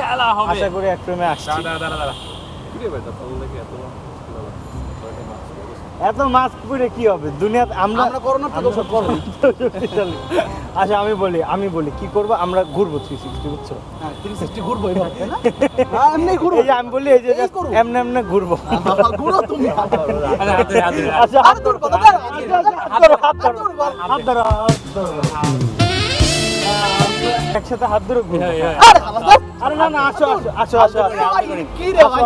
খেলা হবে আশা করি এক ফ্রেমে আসছি। দাঁড়া কি রে ভাই তাহলে নাকি এত মাস্ক পরে কি হবে দুনিয়াতে? আমরা করোনা থেকে সব করব। আচ্ছা আমি বলি কি করব, আমরা ঘুরবো 360 বুঝছো? হ্যাঁ 360 ঘুরবো এবার তাই না? হ্যাঁ এমনি ঘুরবো। এই যে আমি বলি এই যে এমনে ঘুরবো। ঘুরো তুমি। আচ্ছা হাত ধরো, হাত ধরো। একসাথে হাত ধরে ঘুরবো। আরে না আসো কি রে ভাই?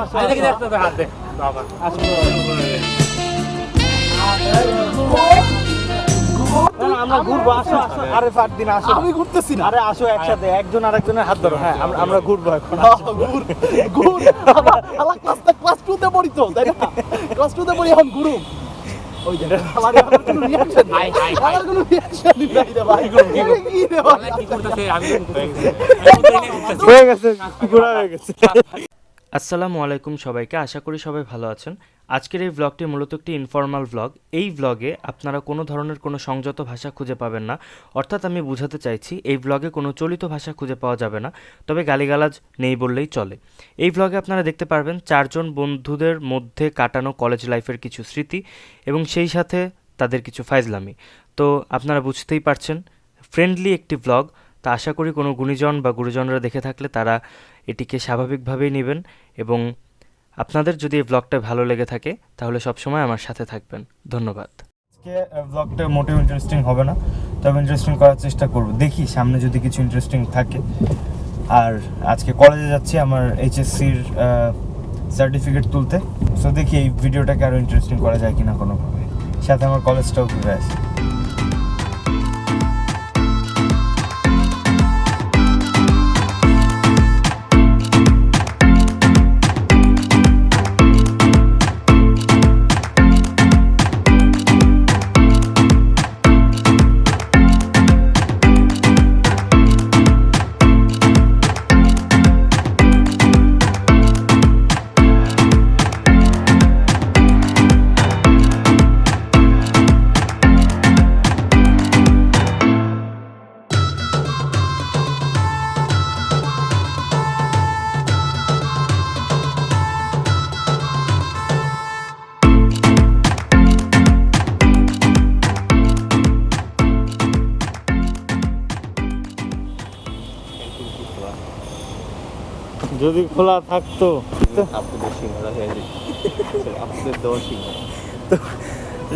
হাত দে বাবা আমরা ঘুরবো, আসো। আরে ফারদিন আসো। আমি ঘুরতেছি না। আরে আসো একসাথে, একজন আরেকজনের হাত ধরো। হ্যাঁ আমরা ঘুরবো এখন। ঘুর আলা ক্লাস 2 তে পড়ি তো তাই না? ক্লাস 2 তে পড়ি এখন ঘুরুম। ওই যে আমার কোনো রিঅ্যাকশন নাই। আমার কোনো রিঅ্যাকশন নাই রে ভাই। কি রে ভাই? কি করতেছে আমি হয়ে গেছে, ঘোরা হয়ে গেছে। আসসালামু আলাইকুম সবাইকে, আশা করি সবাই ভালো আছেন। আজকের এই ব্লগটি মূলত একটি ইনফর্মাল ব্লগ। এই ব্লগে আপনারা কোনো ধরনের কোনো সংযত ভাষা খুঁজে পাবেন না, অর্থাৎ আমি বোঝাতে চাইছি এই ব্লগে কোনো চলিত ভাষা খুঁজে পাওয়া যাবে না, তবে গালিগালাজ নেই বললেই চলে। এই ব্লগে আপনারা দেখতে পারবেন 4 জন বন্ধুদের মধ্যে কাটানো কলেজ লাইফের কিছু স্মৃতি এবং সেই সাথে তাদের কিছু ফাইজলামি। তো আপনারা বুঝতেই পারছেন ফ্রেন্ডলি একটি ব্লগ, তা আশা করি কোনো গুণীজন বা গুরুজনরা দেখে থাকলে তারা এটিকে স্বাভাবিকভাবেই নেবেন এবং আপনাদের যদি এই ব্লগটা ভালো লেগে থাকে তাহলে সবসময় আমার সাথে থাকবেন। ধন্যবাদ। আজকে ব্লগটা মোটেও ইন্টারেস্টিং হবে না, তবে ইন্টারেস্টিং করার চেষ্টা করব, দেখি সামনে যদি কিছু ইন্টারেস্টিং থাকে। আর আজকে কলেজে যাচ্ছি আমার এইচএসসির সার্টিফিকেট তুলতে, সো দেখি এই ভিডিওটাকে আরও ইন্টারেস্টিং করা যায় কিনা কোনোভাবে, সাথে আমার কলেজটাও ঘুরে আসি। যদি খোলা থাকতো আপনাদের সিঙ্গারা হয়ে যেত। আপনাদের দেওয়া সিঙ্গারা। তো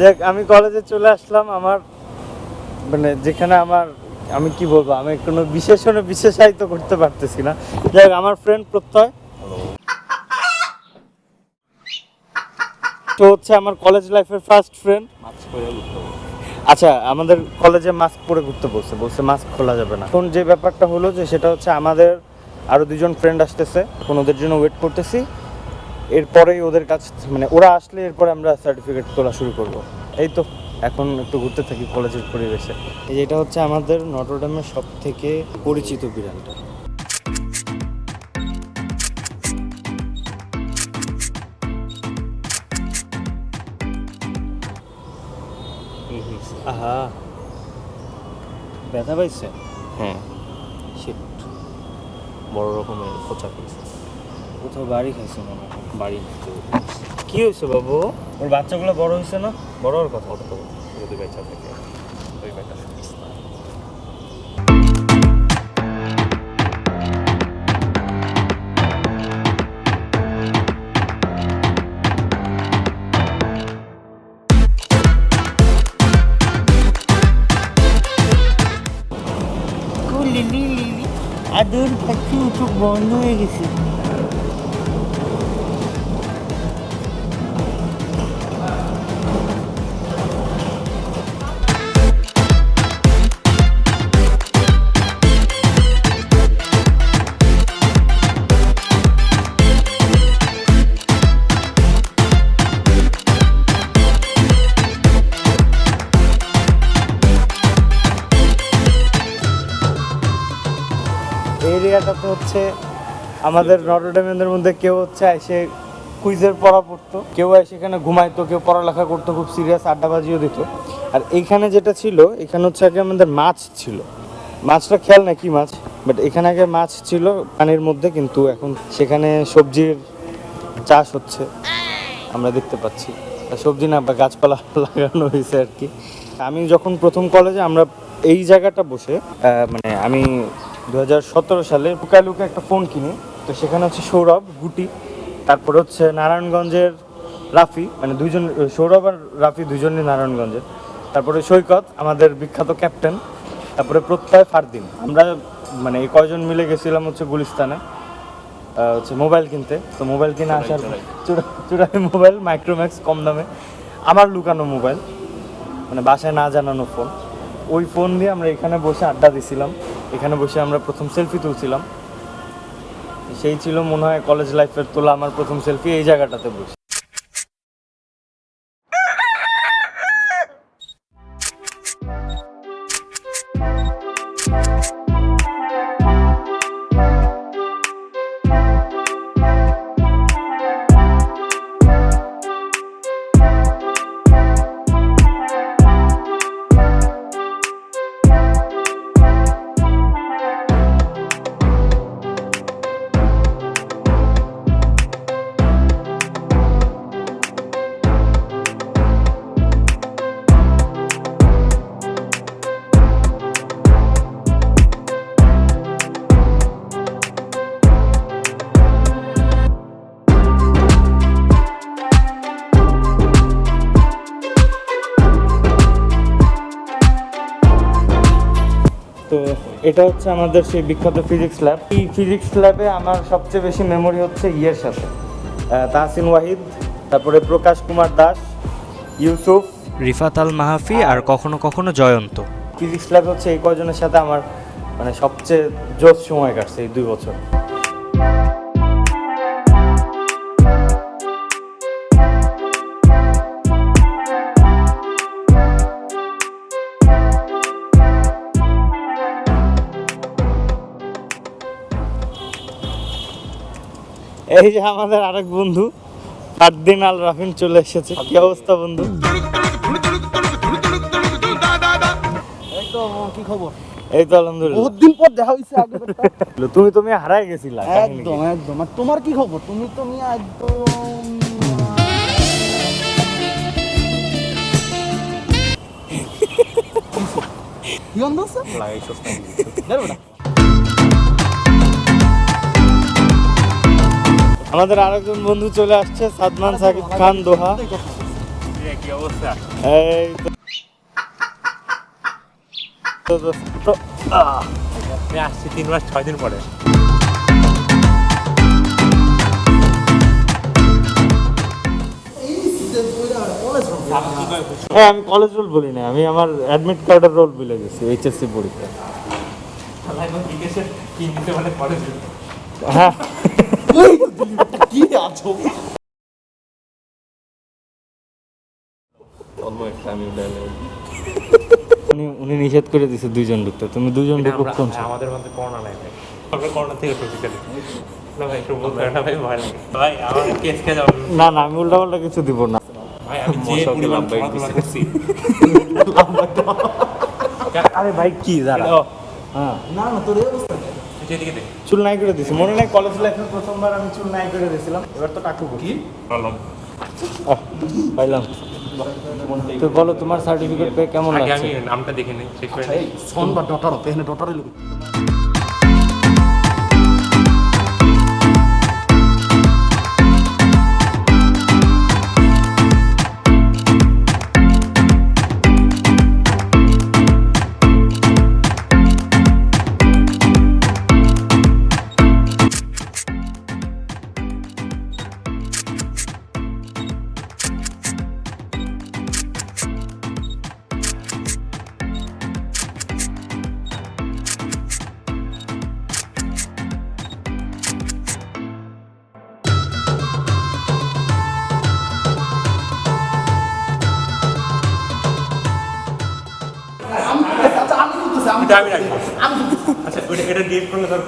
দেখ আমি কলেজে চলে আসলাম, আমার মানে যেখানে আমি কি বলবো, আমি কোনো বিশেষণে বিশেষায়িত করতে পারতেছি না। দেখ আমার ফ্রেন্ড প্রত্যয়, তো হচ্ছে আমার কলেজ লাইফের ফার্স্ট ফ্রেন্ড। মাছ করে উঠতে হবে। আচ্ছা আমাদের কলেজে মাস্ক পরে ঘুরতে বলছে মাস্ক খোলা যাবে না। এখন যে ব্যাপারটা হলো যে সেটা হচ্ছে আমাদের আরও 2 জন ফ্রেন্ড আসতেছে, এখন ওদের জন্য ওয়েট করতেছি। এরপরেই ওদের কাছ মানে ওরা আসলে এরপরে আমরা সার্টিফিকেট তোলা শুরু করব। এই তো এখন একটু ঘুরতে থাকি কলেজের পরিবেশে। এটা হচ্ছে আমাদের নটরডেমের সব থেকে পরিচিত বিড়ালটা। আহা ব্যথা পাইছে? হ্যাঁ শিট, বড় রকমের খোঁচা পেয়েছে। কোথাও বাড়ি খাইছে মনে হয়। বাড়ি কি হয়েছে বাবু? ওর বাচ্চাগুলো বড় হয়েছে না? বড় হওয়ার কথা। তো যদি বেচা থাকে ওই বেটা শুনিস না। আদর পাখি চোখ বন্ধ হয়ে গেছে। এরিয়াটাতে হচ্ছে আমাদের নটরডেমের মধ্যে কেউ হচ্ছে এসে কুইজের পড়া পড়তো, কেউ এসে এখানে ঘুমাইতো, কেউ পড়ালেখা করতো, খুব সিরিয়াস আড্ডাবাজিও দিত। আর এইখানে যেটা ছিল, এখানে হচ্ছে আগে আমাদের মাছ ছিল। মাছটা খেয়াল না কি মাছ, বাট এখানে আগে মাছ ছিল পানির মধ্যে, কিন্তু এখন সেখানে সবজির চাষ হচ্ছে আমরা দেখতে পাচ্ছি। সবজি না বা গাছপালা লাগানো হয়েছে আর কি। আমি যখন প্রথম কলেজে আমরা এই জায়গাটা বসে মানে আমি 2017 সালে লুকায় লুকায় একটা ফোন কিনি। তো সেখানে হচ্ছে সৌরভ, গুটি, তারপরে হচ্ছে নারায়ণগঞ্জের রাফি, মানে দুইজন, সৌরভ আর রাফি দুইজনই নারায়ণগঞ্জের, তারপরে সৈকত আমাদের বিখ্যাত ক্যাপ্টেন, তারপরে প্রত্যয়, ফারদিন। আমরা মানে এই কয়জন মিলে গেছিলাম হচ্ছে গুলিস্তানে হচ্ছে মোবাইল কিনতে। তো মোবাইল কিনে আসার চুরাই মোবাইল, মাইক্রোম্যাক্স কম দামে, আমার লুকানো মোবাইল, মানে বাসায় না জানানো ফোন। ওই ফোন দিয়ে আমরা এখানে বসে আড্ডা দিছিলাম, এখানে বসে আমরা প্রথম সেলফি তুলছিলাম। সেই ছিল মনে হয় কলেজ লাইফের তোলা আমার প্রথম সেলফি, এই জায়গাটাতে বসে। তো এটা হচ্ছে আমাদের সেই বিখ্যাত ফিজিক্স ল্যাব। এই ফিজিক্স ল্যাবে আমার সবচেয়ে বেশি মেমোরি হচ্ছে ইয়ের সাথে, তাহসিন ওয়াহিদ, তারপরে প্রকাশ কুমার দাস, ইউসুফ, রিফাত আল মাহাফি আর কখনো কখনো জয়ন্ত। ফিজিক্স ল্যাবে হচ্ছে এই কয়জনের সাথে আমার মানে সবচেয়ে জোশ সময় কাটছে এই 2 বছর। এই যে আমাদের আরেক বন্ধু ফারদিন আল রাফিন চলে এসেছে। কি অবস্থা বন্ধু? এই তো কি খবর? এই তো আলহামদুলিল্লাহ, বহুত দিন পর দেখা হইছে আগে বেটা। তুমি হারাই গেছিলা কাহিনী কি? একদম একদম। আর তোমার কি খবর? তুমি তো মিয়া একদম কি অন্ধ লাগাই সস্তা বেটা। আমাদের আরেকজন বন্ধু চলে আসছে, সাদমান সাকিব খান দোহা। কি অবস্থা? এই তো আমি আসছি 3 মাস 6 দিন পরে। হ্যাঁ, আমি কলেজ রোল বলি না, আমি আমার অ্যাডমিট কার্ডের রোল বলে গেছি এইচএসসি পরীক্ষা। কি নিতে মানে পরে হ্যাঁ, কি আছো? উনি নিষেধ করে দিছে 2 জন ঢুকতে। তুমি 2 জন ঢুকো কোন? আমাদের মধ্যে করোনা নাই ভাই। আমরা করোনা থেকে ঢুকতে চাই না ভাই, একটু বলতে না ভাই, ভয় লাগে ভাই। আমার কেস কে যাবে না না, আমি উল্টাপাল্টা কিছু দিব না ভাই। আমি যে পরিমাণ পড়াশোনা করছি। আরে ভাই কি দাঁড়া, হ্যাঁ না না, তোর এই অবস্থা এদিকে দেখ। চুল নাই করে দিছি, মনে নাই কলেজ লাইফে প্রথমবার আমি চুল নাই করে দিয়েছিলাম, এবার তো টাকু কি পাইলাম। তো বলো তোমার সার্টিফিকেট পেয়ে কেমন আগে লাগছে? আমি নামটা দেখে নেই, শেষ করে এই সন বা ডটার হতে এখানে ডটারই লোক। এটা আমি রাখবো। আচ্ছা এটা ডিলিট করলে ধর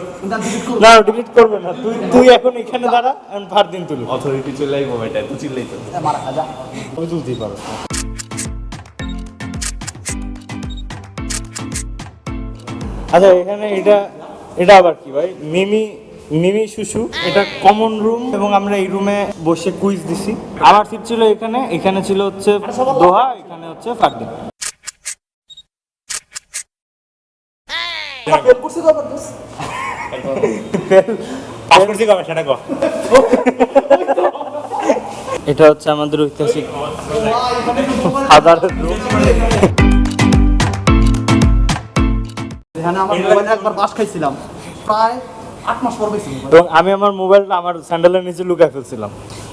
না ডিলিট করবে না, তুই এখন এখানে দাঁড়া, আমি ফারদিন তুলি। অথরিটি চলে আইবো এটা তো চিল্লাই তো মারা খাজা। আমি তুলতেই পারো। আচ্ছা এখানে এটা আবার কি ভাই? মিমি মিমি শুশু, এটা কমন রুম এবং আমরা এই রুমে বসে কুইজ দিছি। আমার সিট ছিল এখানে, এখানে ছিল হচ্ছে দোহা, এখানে হচ্ছে ফারদিন। ফেল করছি কবার দোস পাস করছি কবে সেটা কো। এটা হচ্ছে আমাদের ঐতিহাসিক ফাদারের রুম। এখানে আমার মোবাইলে একবার বাস খাইছিলাম, প্রায় 8 মাস পর পাইছি মোবাইল। এবং আমি আমার মোবাইলটা আমার স্যান্ডেলের নিচে লুকায় ফেলছিলাম,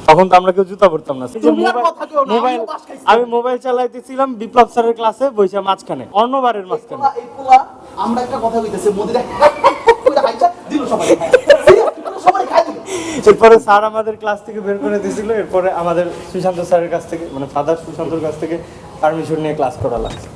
তখন তো আমরা কেউ জুতা পরতাম না। তুমি আর কথা কেউ না, মোবাইল আমিও বাস খাইছি। আমি মোবাইল চালাইতেছিলাম বিপ্লব স্যারের ক্লাসে বসে মাঝখানে, অন্যবারের মাঝখানে। এই পোলা আমরা একটা কথা কইতেছি, মোদিরা কইরা হাইছা দিল সবাই সবাই খাই দিল। এরপরে স্যার আমাদের ক্লাস থেকে বের করে দিয়েছিল। এরপরে আমাদের সুশান্ত স্যারের কাছ থেকে, মানে ফাদার সুশান্তর কাছ থেকে পারমিশন নিয়ে ক্লাস করা লাগছে।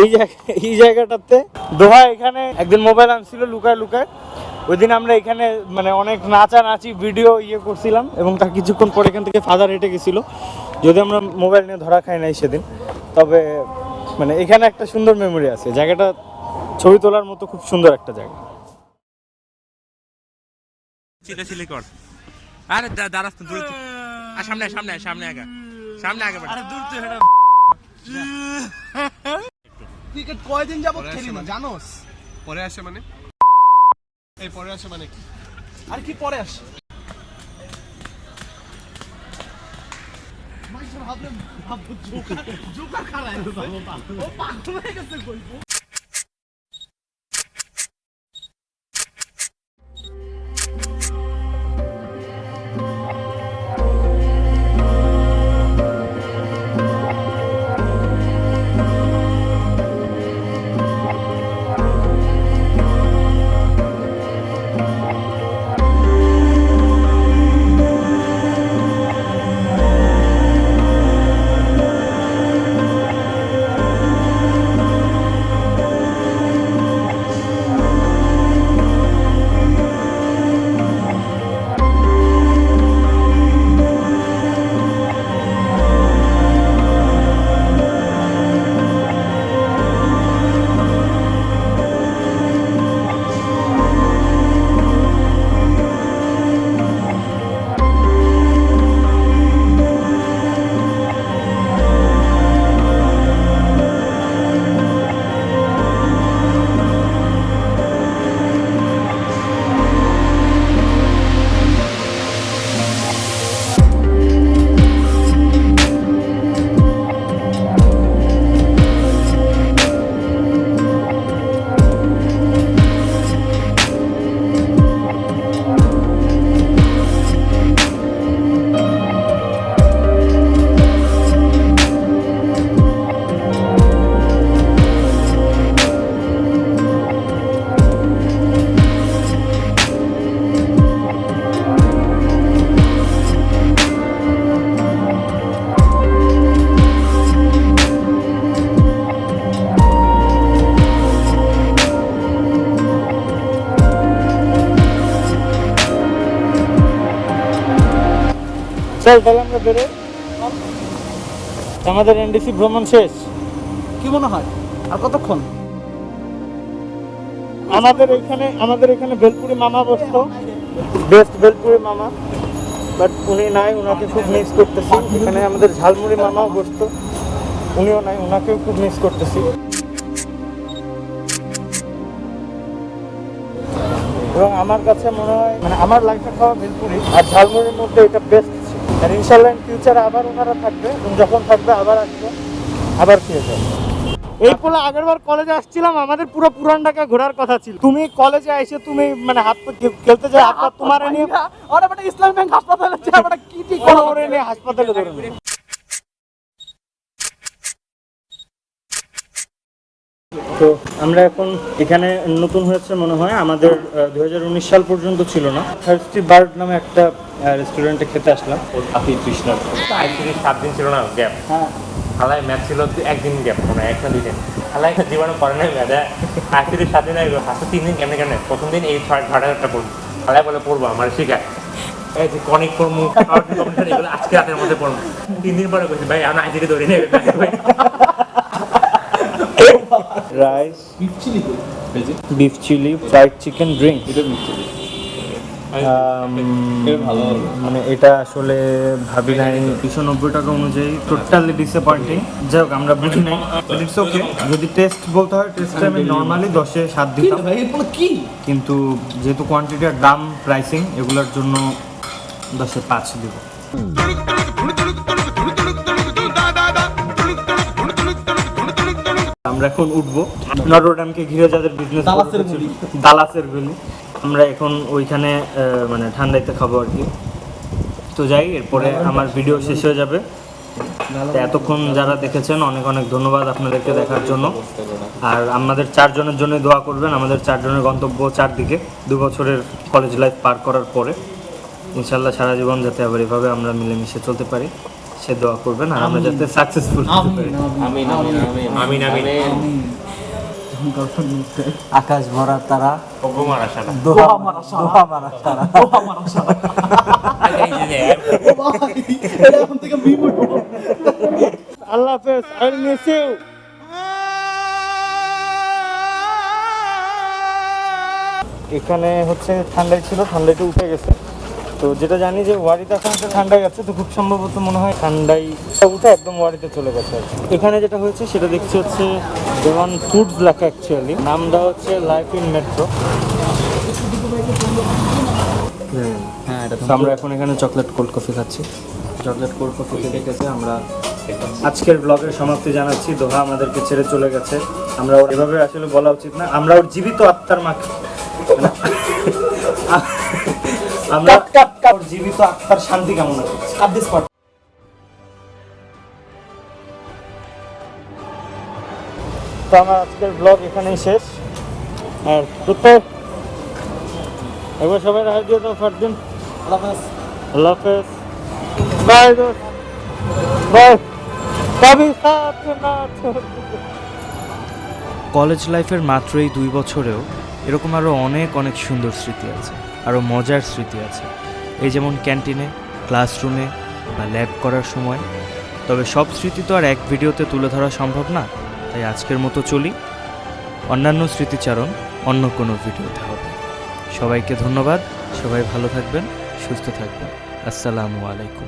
এই যে এই জায়গাটাতে দোহা, এখানে একদিন মোবাইল আনছিল লুকায় লুকায়। ওই দিন আমরা এখানে মানে অনেক নাচানাচি ভিডিও করছিলাম এবং তার কিছুক্ষণ পর এখান থেকে ফাদার হেঁটে গেছিল। যদি আমরা মোবাইল নিয়ে ধরা খাই নাই সেদিন, তবে মানে এখানে একটা সুন্দর মেমোরি আছে। জায়গাটা ছবি তোলার মতো খুব সুন্দর একটা জায়গা। চিলে চিলে কর। আরে দাঁড়াস তো, দূরে আর সামনে সামনে সামনে আগে, সামনে আগে। আরে দূর তো এটা। ক্রিকেট কয়দিন যাবত খেলি না জানোস? পরে আসে মানে? এই পরে আসে মানে কি? আর কি পরে আসে? মাইশার ভাবলে জোকার খারায় ও পাগল হয়ে গেছে কইবো। চল তাহলে আমরা বেরোই। আমাদের এনডিসি ভ্রমণ শেষ। কি মনে হয় আর কতক্ষণ? আমাদের এখানে ভেলপুরি মামা বসতো, বেস্ট ভেলপুরি মামা, বাট উনি নাই, ওনাকে খুব মিস করতেছি। এখানে আমাদের ঝালমুড়ি মামাও বসতো, উনিও নাই, ওনাকেও খুব মিস করতেছি। এবং আমার কাছে মনে হয় মানে আমার লাইফে খাওয়া ভেলপুরি আর ঝালমুড়ির মধ্যে এটা বেস্ট ছিল। আর ইনশাল্লাহ ইন ফিউচারে আবার ওনারা থাকবে, এবং যখন থাকবে আবার আসবে, আবার খেয়ে যাবে। এই পোলা আগেরবার কলেজে আসছিলাম, আমাদের পুরো পুরান ঢাকা ঘোরার কথা ছিল। তুমি কলেজে এসে তুমি মানে হাত পা খেলতে যাই, হাত পা তোমার নিয়ে ওরা বেটা ইসলামী ব্যাংক হাসপাতালে যে আমরা কি ঠিক ওরে নিয়ে হাসপাতালে ধরে নিয়ে। তো আমরা এখন এখানে নতুন হয়েছে মনে হয়, আমাদের 2019 সাল পর্যন্ত ছিল না। থার্স্টি বার্ড নামে একটা রেস্টুরেন্টে খেতে আসলাম আপনি তৃষ্ণার আইসিডি 7 দিন ছিল না গ্যাপ, হ্যাঁ হালাই ম্যাচ ছিল 1 দিন গ্যাপ, মানে 1 না 2 দিন। হালাই জীবনে পড়ে নাই ম্যাচ, আইসিডি 7 দিন আগে হাতে 3 দিন কেমনে কেমনে, প্রথম দিন এই 6:30টা পড়বো, হালাই বলে পড়বো আমার শিখায় এই যে কনিক পড়বো এগুলো আজকে রাতের মধ্যে পড়বো। 3 দিন পরে বলছি ভাই আমি আইসিডি ধরে নেবে রাইস বিফ চিলি তো beef chilli fried chicken drink এটা বিফ চিলি ভালো হবে মানে এটা আসলে ভাবি নাই 290 টাকা অনুযায়ী টোটালি ডিসঅ্যাপয়েন্টিং। যাই হোক আমরা বুঝি নাই, ইটস ওকে। যদি টেস্ট বলতে হয় টেস্টে আমি নর্মালি 10-এ 7 কি দিতাম, রে ভাই এগুলো কি কিন্তু যেহেতু কোয়ান্টিটির দাম প্রাইসিং এগুলোর জন্য 10-এ 5 দিব। আমরা এখন উঠবো নটরডেমকে ঘিরে যাদের বিজনেস দালাসের গলি। দালাসের গলি, আমরা এখন ওইখানে মানে ঠান্ডাইতে খাবো আর কি। তো যাই, এরপরে আমার ভিডিও শেষ হয়ে যাবে। তো এতক্ষণ যারা দেখেছেন অনেক অনেক ধন্যবাদ আপনাদেরকে দেখার জন্য। আর আমাদের 4 জনের জন্য দোয়া করবেন, আমাদের 4 জনের গন্তব্য 4 দিকে 2 বছরের কলেজ লাইফ পার করার পরে ইনশাল্লাহ সারা জীবন যাতে আবার এভাবে আমরা মিলেমিশে চলতে পারি সে দোয়া করবেন, আর আমরা যাতে সাকসেসফুল হতে পারি। আমিন আমিন আমিন আমিন আমিন। আকাশ ভরা তারা ওগো মারা শালা দোহা মারা তারা এখন থেকে মিম উঠবো আল্লাহ হাফেজ, আই উইল মিস ইউ। এখানে হচ্ছে ঠান্ডাই ছিল, ঠান্ডাইটা উঠে গেছে। তো যেটা জানি যে ওয়ারিতে এখন একটা ঠান্ডাই আছে, তো খুব সম্ভবত মনে হয় ঠান্ডাই উঠে একদম ওয়ারিতে চলে গেছে আর কি। এখানে যেটা হয়েছে সেটা দেখছি হচ্ছে দেওয়ান ফুডস লেখা, অ্যাকচুয়ালি নামটা হচ্ছে লাইফ ইন মেট্রো। হ্যাঁ এটা তো আমরা এখন এখানে চকলেট কোল্ড কফি খাচ্ছি। চকলেট কোল্ড কফি খেতে খেতে আমরা আজকের ব্লগের সমাপ্তি জানাচ্ছি। দোহা আমাদেরকে ছেড়ে চলে গেছে, আমরা ওর এভাবে আসলে বলা উচিত না, আমরা ওর জীবিত আত্মার মাকে আমরা ওর জীবিত আত্মার শান্তি কামনা করছি। তো আমার আজকের ব্লগ এখানেই শেষ। আর প্রত্যেক এবার সবাই রাখা দিয়ে দাও ফারদিন। আল্লাহ হাফেজ আল্লাহ হাফেজ, বাই দোস্ত, বাই, কবি সাথ না ছোড়। কলেজ লাইফের মাত্র এই 2 বছরেও এরকম আরও অনেক অনেক সুন্দর স্মৃতি আছে, আরও মজার স্মৃতি আছে, এই যেমন ক্যান্টিনে, ক্লাসরুমে বা ল্যাব করার সময়। তবে সব স্মৃতি তো আর এক ভিডিওতে তুলে ধরা সম্ভব না, তাই আজকের মতো চলি, অন্যান্য স্মৃতিচারণ অন্য কোনো ভিডিওতে হবে। সবাইকে ধন্যবাদ, সবাই ভালো থাকবেন, সুস্থ থাকবেন। আসসালামু আলাইকুম।